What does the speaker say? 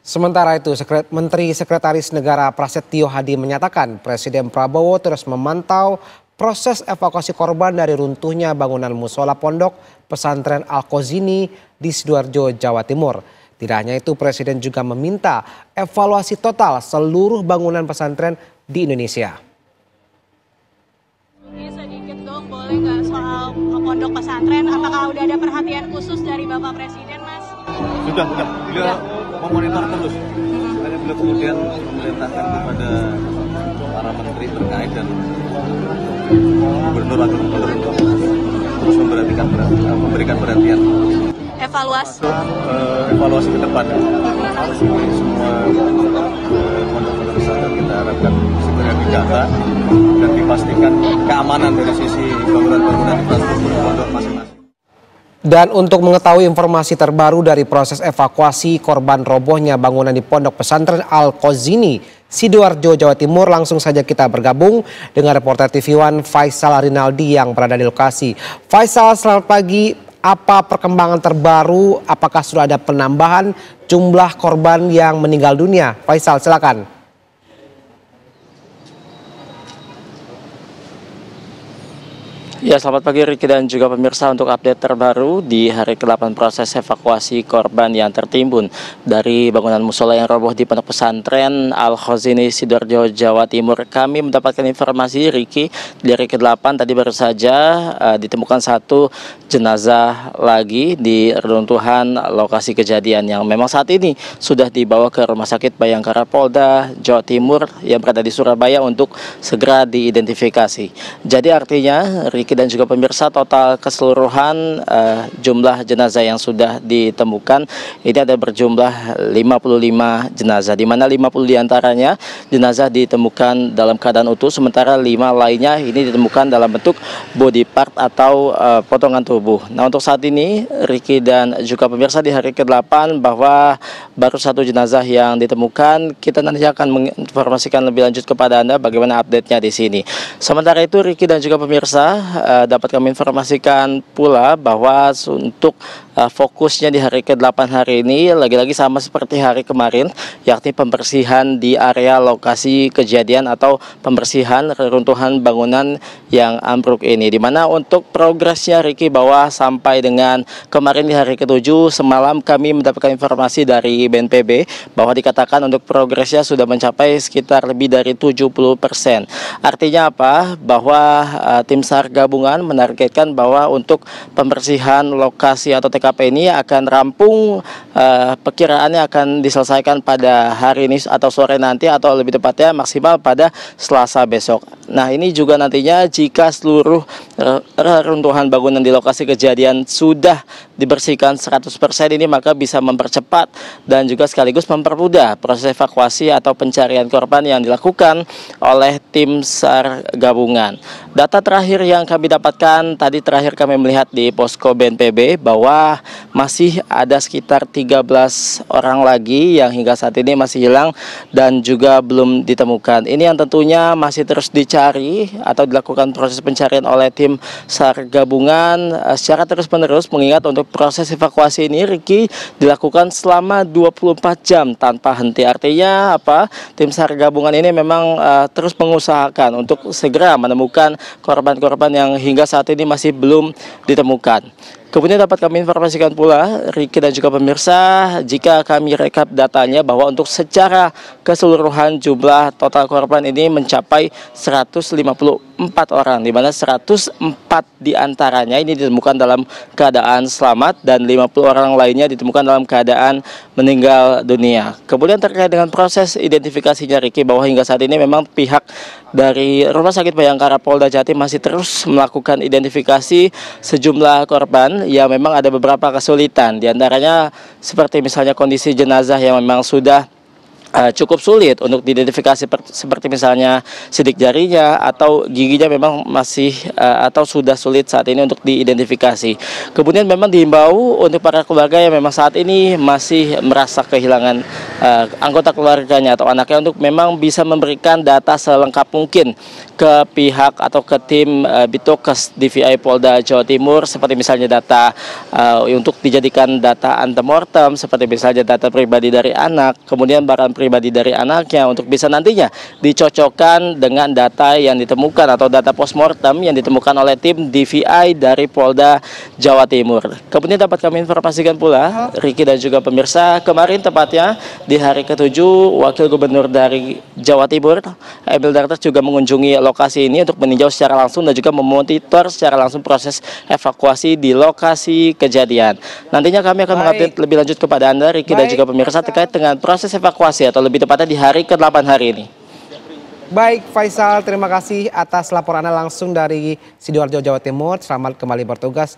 Sementara itu, Menteri Sekretaris Negara Prasetyo Hadi menyatakan Presiden Prabowo terus memantau proses evakuasi korban dari runtuhnya bangunan musola pondok pesantren Al-Qazini di Sidoarjo, Jawa Timur. Tidak hanya itu, Presiden juga meminta evaluasi total seluruh bangunan pesantren di Indonesia. Ini sedikit dong, boleh nggak soal pondok pesantren? Apakah udah ada perhatian khusus dari Bapak Presiden, Mas? Sudah. Beliau memonitor terus. Makanya beliau kemudian memerintahkan kepada para menteri terkait dan gubernur wakil gubernur untuk terus memberikan perhatian. Evaluasi ke depan. Semua pondok pesantren kita harapkan segera didata dan dipastikan keamanan dari sisi bangunan-bangunan infrastruktur pondok masing-masing. Dan untuk mengetahui informasi terbaru dari proses evakuasi korban robohnya bangunan di Pondok Pesantren Al-Qazini, Sidoarjo, Jawa Timur, langsung saja kita bergabung dengan reporter TV One Faisal Rinaldi yang berada di lokasi. Faisal, selamat pagi. Apa perkembangan terbaru? Apakah sudah ada penambahan jumlah korban yang meninggal dunia? Faisal, silakan. Ya, selamat pagi Riki dan juga pemirsa. Untuk update terbaru di hari ke-8 proses evakuasi korban yang tertimbun dari bangunan musola yang roboh di Pondok Pesantren Al-Qazini, Sidoarjo, Jawa Timur. Kami mendapatkan informasi, Riki, di hari ke-8 tadi baru saja ditemukan satu jenazah lagi di reruntuhan lokasi kejadian yang memang saat ini sudah dibawa ke Rumah Sakit Bayangkara Polda Jawa Timur yang berada di Surabaya untuk segera diidentifikasi. Jadi artinya, Riki dan juga pemirsa, total keseluruhan jumlah jenazah yang sudah ditemukan ini ada berjumlah 55 jenazah, di mana 50 diantaranya jenazah ditemukan dalam keadaan utuh, sementara 5 lainnya ini ditemukan dalam bentuk body part atau potongan tubuh. Nah, untuk saat ini Riki dan juga pemirsa, di hari ke-8 bahwa baru satu jenazah yang ditemukan. Kita nanti akan menginformasikan lebih lanjut kepada Anda bagaimana update-nya di sini. Sementara itu, Riki dan juga pemirsa, dapat kami informasikan pula bahwa untuk fokusnya di hari ke-8 hari ini lagi-lagi sama seperti hari kemarin, yakni pembersihan di area lokasi kejadian atau pembersihan reruntuhan bangunan yang ambruk ini, di mana untuk progresnya, Riki, bahwa sampai dengan kemarin di hari ke-7 semalam kami mendapatkan informasi dari BNPB bahwa dikatakan untuk progresnya sudah mencapai sekitar lebih dari 70%. Artinya apa? Bahwa tim SAR gabungan menargetkan bahwa untuk pembersihan lokasi atau TKP ini akan rampung, perkiraannya akan diselesaikan pada hari ini atau sore nanti, atau lebih tepatnya maksimal pada Selasa besok. Nah, ini juga nantinya jika seluruh reruntuhan bangunan di lokasi kejadian sudah dibersihkan 100% ini, maka bisa mempercepat dan juga sekaligus mempermudah proses evakuasi atau pencarian korban yang dilakukan oleh tim SAR gabungan. Data terakhir yang kami dapatkan tadi, terakhir kami melihat di posko BNPB bahwa masih ada sekitar 13 orang lagi yang hingga saat ini masih hilang dan juga belum ditemukan. Ini yang tentunya masih terus dicari atau dilakukan proses pencarian oleh tim SAR gabungan secara terus-menerus, mengingat untuk proses evakuasi ini, Riki, dilakukan selama 24 jam tanpa henti. Artinya apa? Tim SAR gabungan ini memang terus mengusahakan untuk segera menemukan korban-korban yang hingga saat ini masih belum ditemukan. Kemudian dapat kami informasikan pula, Riki dan juga pemirsa, jika kami rekap datanya bahwa untuk secara keseluruhan jumlah total korban ini mencapai 154 orang, di mana 104 diantaranya ini ditemukan dalam keadaan selamat dan 50 orang lainnya ditemukan dalam keadaan meninggal dunia. Kemudian terkait dengan proses identifikasinya, Riki, bahwa hingga saat ini memang pihak dari Rumah Sakit Bayangkara Polda Jatim masih terus melakukan identifikasi sejumlah korban. Ya, memang ada beberapa kesulitan, diantaranya seperti misalnya kondisi jenazah yang memang sudah cukup sulit untuk diidentifikasi seperti misalnya sidik jarinya atau giginya memang masih atau sudah sulit saat ini untuk diidentifikasi. Kemudian memang dihimbau untuk para keluarga yang memang saat ini masih merasa kehilangan anggota keluarganya atau anaknya untuk memang bisa memberikan data selengkap mungkin ke pihak atau ke tim Bitokes DVI Polda Jawa Timur, seperti misalnya data untuk dijadikan data antemortem, seperti misalnya data pribadi dari anak, kemudian barang pribadi dari anaknya untuk bisa nantinya dicocokkan dengan data yang ditemukan atau data postmortem yang ditemukan oleh tim DVI dari Polda Jawa Timur. Kemudian dapat kami informasikan pula, Riki dan juga pemirsa, kemarin tepatnya di hari ke-7, Wakil Gubernur dari Jawa Timur, Emil Dardak, juga mengunjungi lokasi ini untuk meninjau secara langsung dan juga memonitor secara langsung proses evakuasi di lokasi kejadian. Nantinya kami akan mengupdate lebih lanjut kepada Anda, Riki dan juga pemirsa, terkait dengan proses evakuasi atau lebih tepatnya di hari ke-8 hari ini. Baik Faisal, terima kasih atas laporan Anda langsung dari Sidoarjo, Jawa Timur. Selamat kembali bertugas.